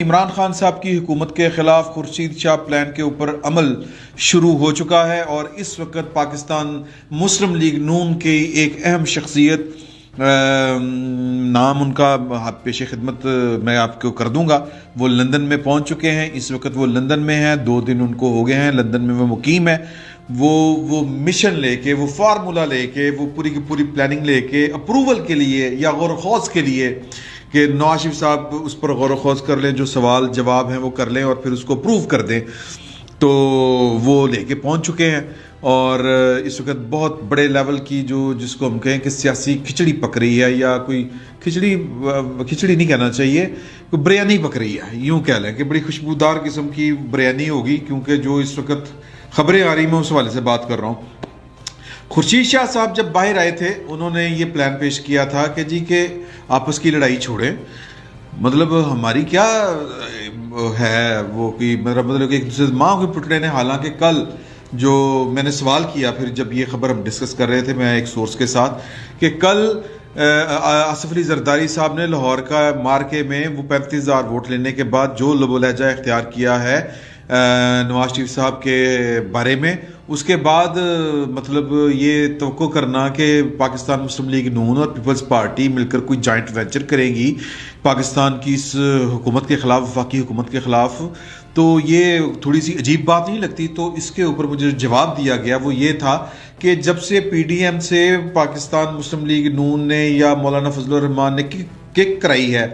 عمران خان صاحب کی حکومت کے خلاف خورشید شاہ پلان کے اوپر عمل شروع ہو چکا ہے اور اس وقت پاکستان مسلم لیگ نون کی ایک اہم شخصیت نام ان کا پیش خدمت میں آپ کو کر دوں گا، وہ لندن میں پہنچ چکے ہیں۔ اس وقت وہ لندن میں ہیں، 2 دن ان کو ہو گئے ہیں لندن میں وہ مقیم ہے۔ وہ مشن لے کے، وہ فارمولا لے کے، وہ پوری کی پوری پلاننگ لے کے اپروول کے لیے یا غور و خوض کے لیے کہ نواز شریف صاحب اس پر غور و خوض کر لیں، جو سوال جواب ہیں وہ کر لیں اور پھر اس کو اپروو کر دیں، تو وہ لے کے پہنچ چکے ہیں۔ اور اس وقت بہت بڑے لیول کی جس کو ہم کہیں کہ سیاسی کھچڑی پک رہی ہے، یا کوئی کھچڑی نہیں کہنا چاہیے، کوئی بریانی پک رہی ہے، یوں کہہ لیں کہ بڑی خوشبودار قسم کی بریانی ہوگی، کیونکہ جو اس وقت خبریں آ رہی میں اس حوالے سے بات کر رہا ہوں۔ خورشید شاہ صاحب جب باہر آئے تھے، انہوں نے یہ پلان پیش کیا تھا کہ جی کہ آپس کی لڑائی چھوڑیں، مطلب ہماری کیا ہے وہ کہ مطلب کہ ایک دوسرے ماں کو پٹ رہے ہیں۔ حالانکہ کل جو میں نے سوال کیا، پھر جب یہ خبر ہم ڈسکس کر رہے تھے میں ایک سورس کے ساتھ، کہ کل آصف علی زرداری صاحب نے لاہور کا مارکے میں وہ 35,000 ووٹ لینے کے بعد جو لب و لہجہ اختیار کیا ہے نواز شریف صاحب کے بارے میں، اس کے بعد مطلب یہ توقع کرنا کہ پاکستان مسلم لیگ نون اور پیپلز پارٹی مل کر کوئی جوائنٹ وینچر کرے گی پاکستان کی اس حکومت کے خلاف، وفاقی حکومت کے خلاف، تو یہ تھوڑی سی عجیب بات نہیں لگتی؟ تو اس کے اوپر مجھے جواب دیا گیا وہ یہ تھا کہ جب سے پی ڈی ایم سے پاکستان مسلم لیگ نون نے یا مولانا فضل الرحمان نے کک کرائی ہے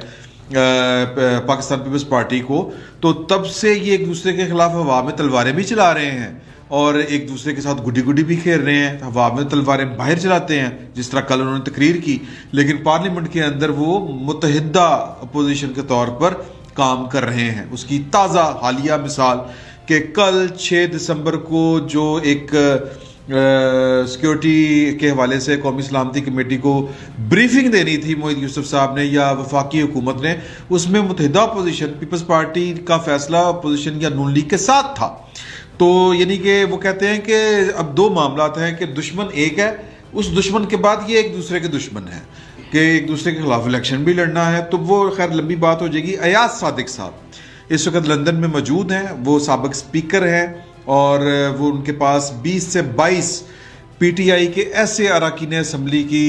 پاکستان پیپلز پارٹی کو، تو تب سے یہ ایک دوسرے کے خلاف ہوا میں تلواریں بھی چلا رہے ہیں اور ایک دوسرے کے ساتھ گڈی بھی کھیل رہے ہیں، ہوا میں تلواریں باہر چلاتے ہیں، جس طرح کل انہوں نے تقریر کی، لیکن پارلیمنٹ کے اندر وہ متحدہ اپوزیشن کے طور پر کام کر رہے ہیں۔ اس کی تازہ حالیہ مثال کہ کل 6 دسمبر کو جو ایک سیکیورٹی کے حوالے سے قومی سلامتی کمیٹی کو بریفنگ دینی تھی موحد یوسف صاحب نے یا وفاقی حکومت نے، اس میں متحدہ اپوزیشن پیپلز پارٹی کا فیصلہ اپوزیشن یا نون لیگ کے ساتھ تھا۔ تو یعنی کہ وہ کہتے ہیں کہ اب 2 معاملات ہیں کہ دشمن ایک ہے، اس دشمن کے بعد یہ ایک دوسرے کے دشمن ہیں کہ ایک دوسرے کے خلاف الیکشن بھی لڑنا ہے، تو وہ خیر لمبی بات ہو جائے گی۔ ایاز صادق صاحب اس وقت لندن میں موجود ہیں، وہ سابق سپیکر ہیں اور وہ ان کے پاس 20 سے 22 پی ٹی آئی کے ایسے اراکین اسمبلی کی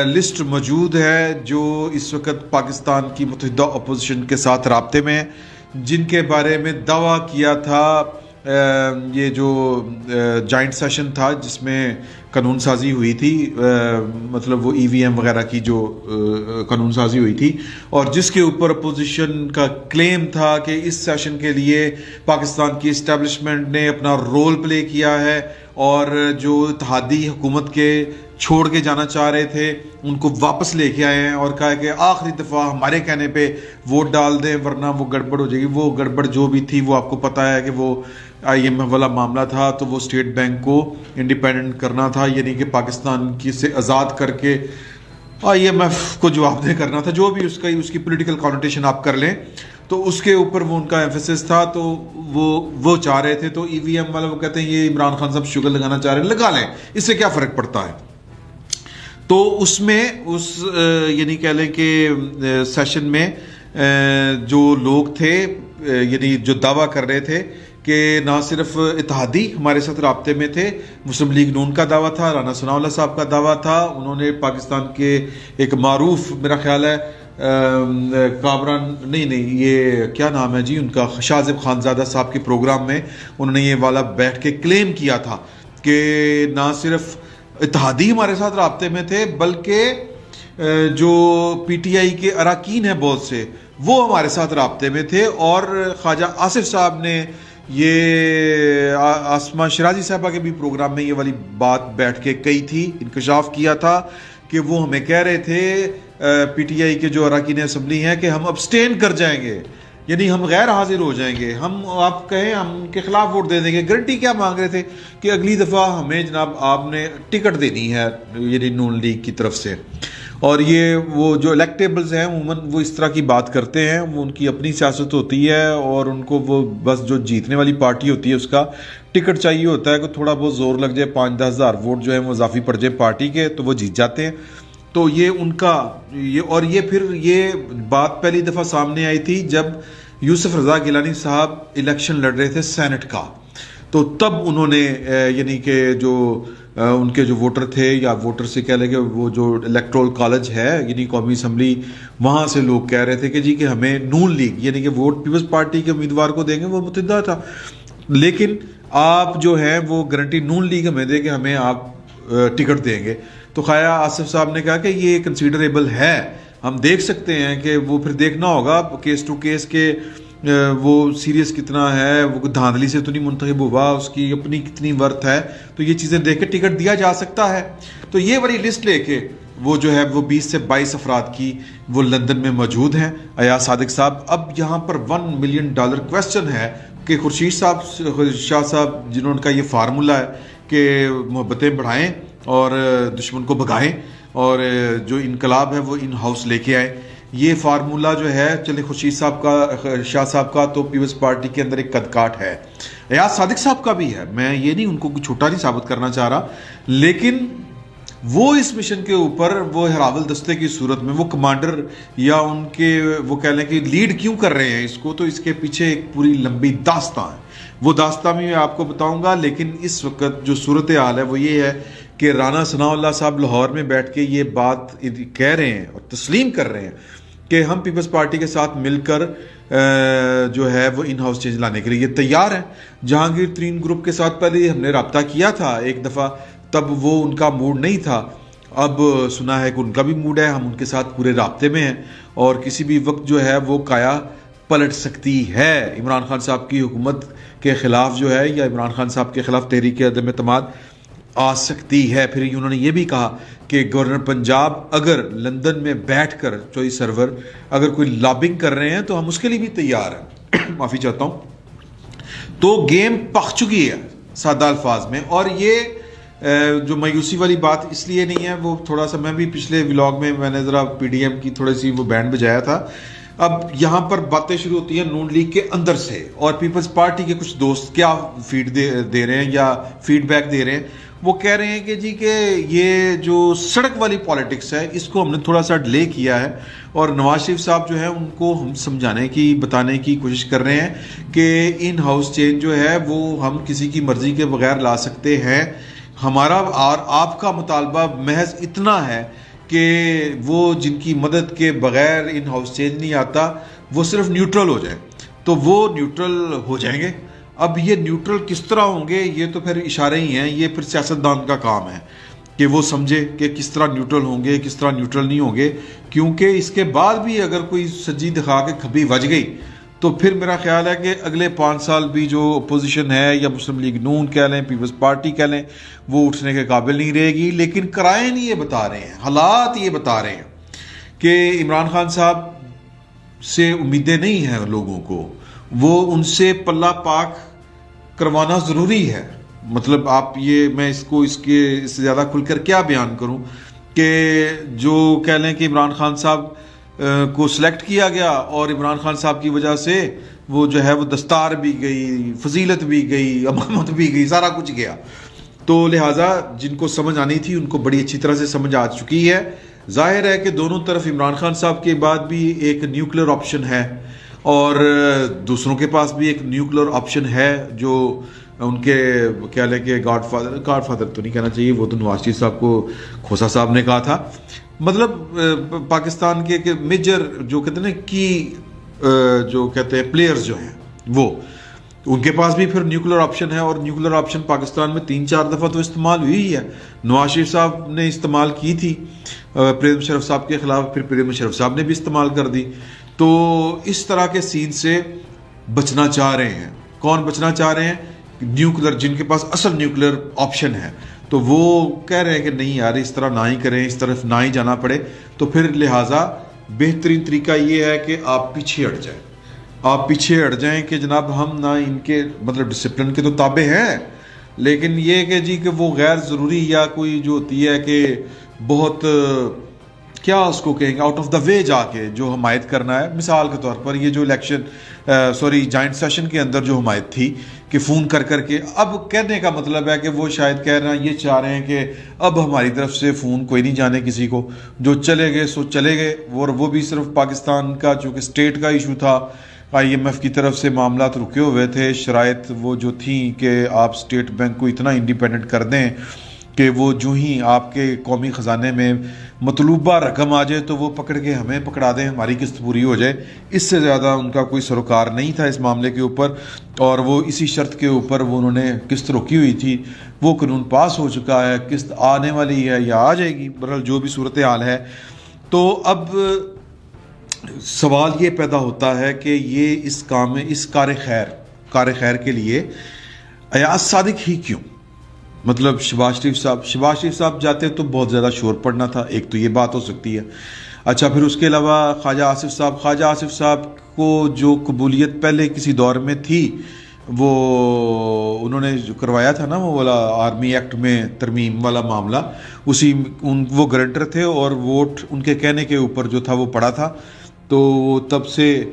لسٹ موجود ہے جو اس وقت پاکستان کی متحدہ اپوزیشن کے ساتھ رابطے میں ہیں، جن کے بارے میں دعویٰ کیا تھا یہ جو جوائنٹ سیشن تھا جس میں قانون سازی ہوئی تھی، مطلب وہ ای وی ایم وغیرہ کی جو قانون سازی ہوئی تھی، اور جس کے اوپر اپوزیشن کا کلیم تھا کہ اس سیشن کے لیے پاکستان کی اسٹیبلشمنٹ نے اپنا رول پلے کیا ہے اور جو اتحادی حکومت کے چھوڑ کے جانا چاہ رہے تھے ان کو واپس لے کے آئے ہیں، اور کہا کہ آخری دفعہ ہمارے کہنے پہ ووٹ ڈال دیں ورنہ وہ گڑبڑ ہو جائے گی۔ وہ گڑبڑ جو بھی تھی وہ آپ کو پتہ ہے کہ وہ آئی ایم ایف والا معاملہ تھا، تو وہ اسٹیٹ بینک کو انڈیپینڈنٹ کرنا تھا، یعنی کہ پاکستان کی سے آزاد کر کے آئی ایم ایف کو جواب دہ کرنا تھا، جو بھی اس کی پولیٹیکل کانوٹیشن آپ کر لیں، تو اس کے اوپر وہ ان کا ایمفیسس تھا۔ تو وہ چاہ رہے تھے، تو ای وی ایم والا وہ کہتے ہیں یہ عمران خان صاحب شوگر لگانا چاہ رہے ہیں، لگا لیں، اس سے کیا فرق پڑتا ہے۔ تو اس میں یعنی کہہ لیں کہ سیشن میں جو لوگ تھے یعنی جو دعویٰ کر رہے تھے کہ نہ صرف اتحادی ہمارے ساتھ رابطے میں تھے، مسلم لیگ نون کا دعویٰ تھا، رانا ثناء اللہ صاحب کا دعویٰ تھا، انہوں نے پاکستان کے ایک معروف میرا خیال ہے کامران نہیں یہ کیا نام ہے جی ان کا، شاہ زیب خانزادہ صاحب کے پروگرام میں انہوں نے یہ والا بیٹھ کے کلیم کیا تھا کہ نہ صرف اتحادی ہمارے ساتھ رابطے میں تھے بلکہ جو پی ٹی آئی کے اراکین ہیں بہت سے وہ ہمارے ساتھ رابطے میں تھے۔ اور خواجہ آصف صاحب نے یہ آسمہ شرازی صاحبہ کے بھی پروگرام میں یہ والی بات بیٹھ کے کہی تھی، انکشاف کیا تھا کہ وہ ہمیں کہہ رہے تھے پی ٹی آئی کے جو اراکین اسمبلی ہیں کہ ہم ابسٹین کر جائیں گے، یعنی ہم غیر حاضر ہو جائیں گے، ہم آپ کہیں ہم ان کے خلاف ووٹ دے دیں گے۔ گارنٹی کیا مانگ رہے تھے کہ اگلی دفعہ ہمیں جناب آپ نے ٹکٹ دینی ہے یعنی نون لیگ کی طرف سے۔ اور یہ وہ جو الیکٹیبلز ہیں عموماً وہ اس طرح کی بات کرتے ہیں، وہ ان کی اپنی سیاست ہوتی ہے اور ان کو وہ بس جو جیتنے والی پارٹی ہوتی ہے اس کا ٹکٹ چاہیے ہوتا ہے کہ تھوڑا بہت زور لگ جائے، 5-10 ہزار ووٹ جو ہیں وہ اضافی پڑ جائے پارٹی کے تو وہ جیت جاتے ہیں۔ تو یہ ان کا یہ اور یہ پھر یہ بات پہلی دفعہ سامنے آئی تھی جب یوسف رضا گیلانی صاحب الیکشن لڑ رہے تھے سینٹ کا، تو تب انہوں نے یعنی کہ جو ان کے جو ووٹر تھے یا ووٹر سے کہہ لیں کہ وہ جو الیکٹرول کالج ہے یعنی قومی اسمبلی، وہاں سے لوگ کہہ رہے تھے کہ جی کہ ہمیں نون لیگ یعنی کہ ووٹ پیپلز پارٹی کے امیدوار کو دیں گے، وہ متحدہ تھا، لیکن آپ جو ہے وہ گارنٹی نون لیگ ہمیں دے کہ ہمیں آپ ٹکٹ دیں گے۔ تو خواجہ آصف صاحب نے کہا کہ یہ کنسیڈریبل ہے، ہم دیکھ سکتے ہیں کہ وہ پھر دیکھنا ہوگا کیس ٹو کیس کے وہ سیریس کتنا ہے، وہ دھاندلی سے تو نہیں منتخب ہوا، اس کی اپنی کتنی ورتھ ہے، تو یہ چیزیں دیکھ کے ٹکٹ دیا جا سکتا ہے۔ تو یہ بڑی لسٹ لے کے وہ جو ہے وہ 20 سے 22 افراد کی وہ لندن میں موجود ہیں۔ ایاز صادق صاحب، اب یہاں پر $1 ملین کویسچن ہے کہ خورشید شاہ صاحب جنہوں کا یہ فارمولا ہے کہ محبتیں بڑھائیں اور دشمن کو بھگائیں اور جو انقلاب ہے وہ ان ہاؤس لے کے آئے، یہ فارمولا جو ہے چلے خورشید صاحب کا، شاہ صاحب کا تو پیپلز پارٹی کے اندر ایک قد کاٹ ہے، ایاز صادق صاحب کا بھی ہے، میں یہ نہیں ان کو چھوٹا نہیں ثابت کرنا چاہ رہا، لیکن وہ اس مشن کے اوپر وہ ہراول دستے کی صورت میں وہ کمانڈر یا ان کے وہ کہہ لیں کہ لیڈ کیوں کر رہے ہیں اس کو، تو اس کے پیچھے ایک پوری لمبی داستان ہے، وہ داستان میں آپ کو بتاؤں گا۔ لیکن اس وقت جو صورتحال ہے وہ یہ ہے کہ رانا ثناء اللہ صاحب لاہور میں بیٹھ کے یہ بات کہہ رہے ہیں اور تسلیم کر رہے ہیں کہ ہم پیپلز پارٹی کے ساتھ مل کر جو ہے وہ ان ہاؤس چینج لانے کے لیے یہ تیار ہیں۔ جہانگیر ترین گروپ کے ساتھ پہلے ہم نے رابطہ کیا تھا ایک دفعہ، تب وہ ان کا موڈ نہیں تھا، اب سنا ہے کہ ان کا بھی موڈ ہے، ہم ان کے ساتھ پورے رابطے میں ہیں اور کسی بھی وقت جو ہے وہ کایا پلٹ سکتی ہے، عمران خان صاحب کی حکومت کے خلاف جو ہے یا عمران خان صاحب کے خلاف تحریک عدم اعتماد آ سکتی ہے۔ پھر انہوں نے یہ بھی کہا کہ گورنر پنجاب اگر لندن میں بیٹھ کر چوئی سرور اگر کوئی لابنگ کر رہے ہیں تو ہم اس کے لیے بھی تیار ہیں، معافی چاہتا ہوں۔ تو گیم پک چکی ہے سادہ الفاظ میں، اور یہ جو مایوسی والی بات اس لیے نہیں ہے، وہ تھوڑا سا میں بھی پچھلے ولاگ میں نے ذرا پی ڈی ایم کی تھوڑی سی وہ بینڈ بجایا تھا۔ اب یہاں پر باتیں شروع ہوتی ہیں نون لیگ کے اندر سے، اور پیپلز پارٹی کے کچھ دوست کیا فیڈ دے رہے ہیں یا فیڈ بیک دے رہے ہیں، وہ کہہ رہے ہیں کہ جی کہ یہ جو سڑک والی پالیٹکس ہے اس کو ہم نے تھوڑا سا ڈیلے کیا ہے، اور نواز شریف صاحب جو ہے ان کو ہم سمجھانے کی بتانے کی کوشش کر رہے ہیں کہ ان ہاؤس چینج جو ہے وہ ہم کسی کی مرضی کے بغیر لا سکتے ہیں، ہمارا اور آپ کا مطالبہ محض اتنا ہے کہ وہ جن کی مدد کے بغیر ان ہاؤس چینج نہیں آتا وہ صرف نیوٹرل ہو جائیں، تو وہ نیوٹرل ہو جائیں گے۔ اب یہ نیوٹرل کس طرح ہوں گے یہ تو پھر اشارے ہی ہیں، یہ پھر سیاستدان کا کام ہے کہ وہ سمجھے کہ کس طرح نیوٹرل ہوں گے کس طرح نیوٹرل نہیں ہوں گے، کیونکہ اس کے بعد بھی اگر کوئی سجی دکھا کے کھبی بج گئی تو پھر میرا خیال ہے کہ اگلے 5 سال بھی جو اپوزیشن ہے یا مسلم لیگ نون کہہ لیں پیپلز پارٹی کہہ لیں وہ اٹھنے کے قابل نہیں رہے گی۔ لیکن کرائن یہ بتا رہے ہیں، حالات یہ بتا رہے ہیں کہ عمران خان صاحب سے امیدیں نہیں ہیں لوگوں کو، وہ ان سے پلہ پاک کروانا ضروری ہے۔ مطلب آپ یہ میں اس سے زیادہ کھل کر کیا بیان کروں کہ جو کہہ لیں کہ عمران خان صاحب کو سلیکٹ کیا گیا اور عمران خان صاحب کی وجہ سے وہ جو ہے وہ دستار بھی گئی، فضیلت بھی گئی، امامت بھی گئی، سارا کچھ گیا، تو لہٰذا جن کو سمجھ آنی تھی ان کو بڑی اچھی طرح سے سمجھ آ چکی ہے۔ ظاہر ہے کہ دونوں طرف عمران خان صاحب کے بعد بھی ایک نیوکلیر آپشن ہے اور دوسروں کے پاس بھی ایک نیوکلیر آپشن ہے جو ان کے کیا لیں کہ گاڈ فادر تو نہیں کہنا چاہیے، وہ تو نواز شریف صاحب کو کھوسا صاحب نے کہا تھا، مطلب پاکستان کے میجر جو کہتے ہیں نا کی جو کہتے ہیں پلیئرز جو ہیں وہ ان کے پاس بھی پھر نیوکلیر آپشن ہے، اور نیوکلیر آپشن پاکستان میں 3-4 دفعہ تو استعمال ہوئی ہے۔ نواز شریف صاحب نے استعمال کی تھی پریزم مشرف صاحب کے خلاف، پھر پریزم مشرف صاحب نے بھی استعمال کر دی، تو اس طرح کے سین سے بچنا چاہ رہے ہیں۔ کون بچنا چاہ رہے ہیں؟ نیوکلیر، جن کے پاس اصل نیوکلیر آپشن ہے، تو وہ کہہ رہے ہیں کہ نہیں یار اس طرح نہ ہی کریں، اس طرف نہ ہی جانا پڑے، تو پھر لہٰذا بہترین طریقہ یہ ہے کہ آپ پیچھے ہٹ جائیں، آپ پیچھے ہٹ جائیں کہ جناب ہم نہ ان کے مطلب ڈسپلن کے تو تابع ہیں، لیکن یہ کہ جی کہ وہ غیر ضروری یا کوئی جو ہوتی ہے کہ بہت کیا اس کو کہیں گے آؤٹ آف دا وے جا کے جو حمایت کرنا ہے۔ مثال کے طور پر یہ جو الیکشن جوائنٹ سیشن کے اندر جو حمایت تھی کہ فون کر کے، اب کہنے کا مطلب ہے کہ وہ شاید کہہ رہے ہیں یہ چاہ رہے ہیں کہ اب ہماری طرف سے فون کوئی نہیں جانے کسی کو، جو چلے گئے سو چلے گئے، اور وہ بھی صرف پاکستان کا چونکہ اسٹیٹ کا ایشو تھا IMF کی طرف سے معاملات رکے ہوئے تھے، شرائط وہ جو تھیں کہ آپ اسٹیٹ بینک کو اتنا انڈیپینڈنٹ کر دیں کہ وہ جو ہی آپ کے قومی خزانے میں مطلوبہ رقم آ جائے تو وہ پکڑ کے ہمیں پکڑا دیں، ہماری قسط پوری ہو جائے. اس سے زیادہ ان کا کوئی سروکار نہیں تھا اس معاملے کے اوپر، اور وہ اسی شرط کے اوپر وہ انہوں نے قسط روکی ہوئی تھی. وہ قانون پاس ہو چکا ہے، قسط آنے والی ہے یا آ جائے گی، بہرحال جو بھی صورتحال ہے. تو اب سوال یہ پیدا ہوتا ہے کہ یہ اس کام میں اس کار خیر کے لیے ایاز صادق ہی کیوں؟ مطلب شہباز شریف صاحب جاتے تو بہت زیادہ شور پڑنا تھا، ایک تو یہ بات ہو سکتی ہے. اچھا، پھر اس کے علاوہ خواجہ آصف صاحب کو جو قبولیت پہلے کسی دور میں تھی، وہ انہوں نے جو کروایا تھا نا وہ والا آرمی ایکٹ میں ترمیم والا معاملہ، وہ گارنٹر تھے اور ووٹ ان کے کہنے کے اوپر جو تھا وہ پڑا تھا. تو تب سے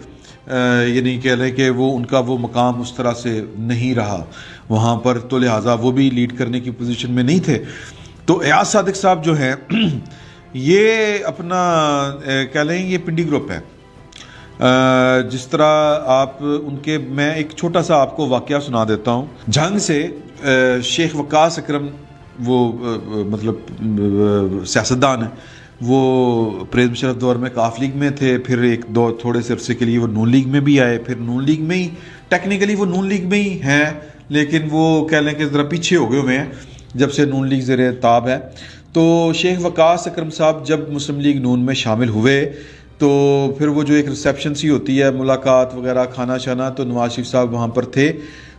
یعنی کہہ لیں کہ وہ ان کا وہ مقام اس طرح سے نہیں رہا وہاں پر، تو لہٰذا وہ بھی لیڈ کرنے کی پوزیشن میں نہیں تھے. تو ایاز صادق صاحب جو ہیں یہ اپنا کہہ لیں یہ پنڈی گروپ ہے. جس طرح آپ ان کے، میں ایک چھوٹا سا آپ کو واقعہ سنا دیتا ہوں. جھنگ سے شیخ وقاص اکرم، وہ مطلب سیاستدان ہیں، وہ پرویز مشرف دور میں کاف لیگ میں تھے، پھر ایک دو تھوڑے سے عرصے کے لیے وہ نون لیگ میں بھی آئے، پھر نون لیگ میں ہی ٹیکنیکلی وہ نون لیگ میں ہی ہیں، لیکن وہ کہہ لیں کہ ذرا پیچھے ہو گئے ہوئے ہیں جب سے نون لیگ زیر تاب ہے. تو شیخ وقاص اکرم صاحب جب مسلم لیگ نون میں شامل ہوئے تو پھر وہ جو ایک ریسیپشن سی ہوتی ہے، ملاقات وغیرہ، کھانا شانا، تو نواز شریف صاحب وہاں پر تھے.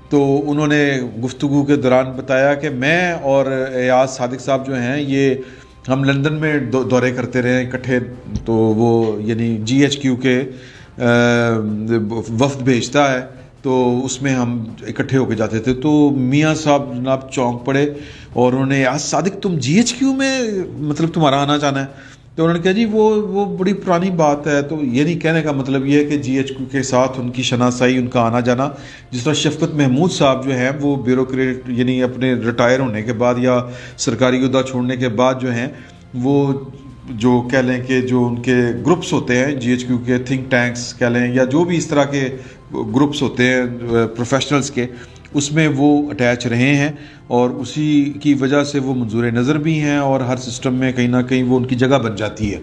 تو انہوں نے گفتگو کے دوران بتایا کہ میں اور ایاز صادق صاحب جو ہیں یہ ہم لندن میں دورے کرتے رہے اکٹھے. تو وہ یعنی GHQ کے وفد بھیجتا ہے تو اس میں ہم اکٹھے ہو کے جاتے تھے. تو میاں صاحب جناب چونک پڑے اور انہوں نے ایاز صادق تم GHQ میں مطلب تمہارا آنا جانا ہے؟ تو انہوں نے کہا جی وہ بڑی پرانی بات ہے. تو یہ نہیں کہنے کا مطلب یہ ہے کہ GHQ کے ساتھ ان کی شناسائی، ان کا آنا جانا، جس طرح شفقت محمود صاحب جو ہیں وہ بیوروکریٹ یعنی اپنے ریٹائر ہونے کے بعد یا سرکاری عہدہ چھوڑنے کے بعد جو ہیں وہ جو کہہ لیں کہ جو ان کے گروپس ہوتے ہیں GHQ کے تھنک ٹینکس کہہ لیں یا جو بھی اس طرح کے گروپس ہوتے ہیں پروفیشنلز کے، اس میں وہ اٹیچ رہے ہیں اور اسی کی وجہ سے وہ منظور نظر بھی ہیں اور ہر سسٹم میں کہیں نہ کہیں وہ ان کی جگہ بن جاتی ہے.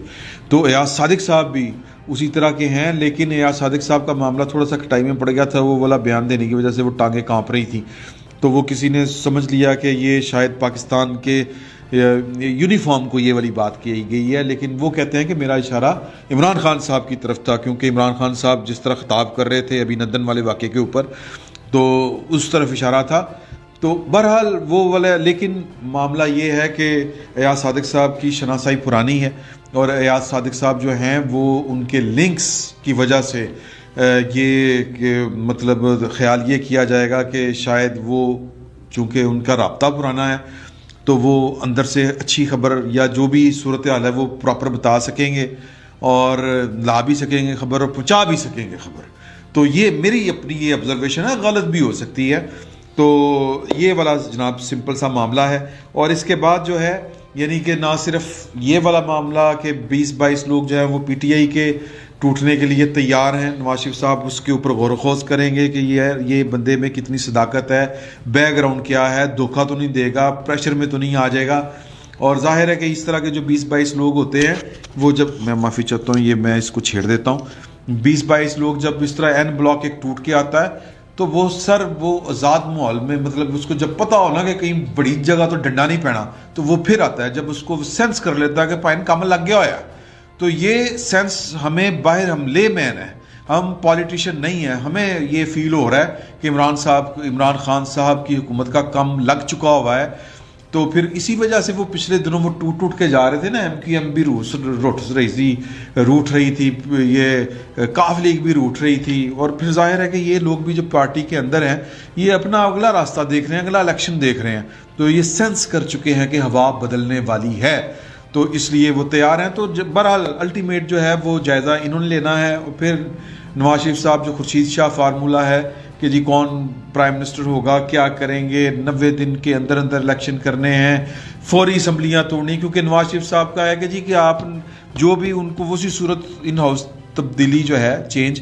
تو ایاز صادق صاحب بھی اسی طرح کے ہیں، لیکن ایاز صادق صاحب کا معاملہ تھوڑا سا کٹائی میں پڑ گیا تھا. وہ والا بیان دینے کی وجہ سے وہ ٹانگیں کانپ رہی تھیں، تو وہ کسی نے سمجھ لیا کہ یہ شاید پاکستان کے یونیفارم کو یہ والی بات کی گئی ہے. لیکن وہ کہتے ہیں کہ میرا اشارہ عمران خان صاحب کی طرف تھا، کیونکہ عمران خان صاحب جس طرح خطاب کر رہے تھے ابھی ندن والے واقعے کے اوپر، تو اس طرف اشارہ تھا. تو بہرحال وہ والا، لیکن معاملہ یہ ہے کہ ایاز صادق صاحب کی شناسائی پرانی ہے اور ایاز صادق صاحب جو ہیں وہ ان کے لنکس کی وجہ سے یہ کہ مطلب خیال یہ کیا جائے گا کہ شاید وہ چونکہ ان کا رابطہ پرانا ہے تو وہ اندر سے اچھی خبر یا جو بھی صورتحال ہے وہ پراپر بتا سکیں گے اور لا بھی سکیں گے خبر اور پہنچا بھی سکیں گے خبر. تو یہ میری اپنی یہ آبزرویشن ہے، غلط بھی ہو سکتی ہے. تو یہ والا جناب سمپل سا معاملہ ہے. اور اس کے بعد جو ہے یعنی کہ نہ صرف یہ والا معاملہ کہ 20-22 لوگ جو ہیں وہ PTI کے ٹوٹنے کے لیے تیار ہیں. نواز شریف صاحب اس کے اوپر غور و خوض کریں گے کہ یہ بندے میں کتنی صداقت ہے، بیک گراؤنڈ کیا ہے، دھوکہ تو نہیں دے گا، پریشر میں تو نہیں آ جائے گا. اور ظاہر ہے کہ اس طرح کے جو 20-22 لوگ ہوتے ہیں وہ جب، میں معافی چاہتا ہوں یہ میں اس کو چھیڑ دیتا ہوں، 20-22 لوگ جب اس طرح این بلاک ایک ٹوٹ کے آتا ہے تو وہ وہ آزاد ماحول میں مطلب اس کو جب پتہ ہونا کہ کہیں بڑی جگہ تو ڈنڈا نہیں پینا تو وہ پھر آتا ہے جب اس کو سینس کر لیتا ہے کہ پائن کام لگ گیا ہوا ہے. تو یہ سینس ہمیں باہر، ہم لے مین ہیں، ہم پالیٹیشین نہیں ہیں، ہمیں یہ فیل ہو رہا ہے کہ عمران خان صاحب کی حکومت کا کم لگ چکا ہوا ہے. تو پھر اسی وجہ سے وہ پچھلے دنوں وہ ٹوٹ کے جا رہے تھے نا. MQM بھی روٹ رہی تھی، یہ کاف لیگ بھی روٹ رہی تھی. اور پھر ظاہر ہے کہ یہ لوگ بھی جو پارٹی کے اندر ہیں یہ اپنا اگلا راستہ دیکھ رہے ہیں، اگلا الیکشن دیکھ رہے ہیں. تو یہ سینس کر چکے ہیں کہ ہوا بدلنے والی ہے، تو اس لیے وہ تیار ہیں. تو بہرحال الٹیمیٹ جو ہے وہ جائزہ انہوں نے لینا ہے. اور پھر نواز شریف صاحب جو خورشید شاہ فارمولہ ہے کہ جی کون پرائم منسٹر ہوگا، کیا کریں گے، 90 دن کے اندر الیکشن کرنے ہیں، فوری اسمبلیاں توڑنی. کیونکہ نواز شریف صاحب کا ہے کہ جی کہ آپ جو بھی ان کو اسی صورت ان ہاؤس تبدیلی جو ہے چینج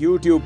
YouTube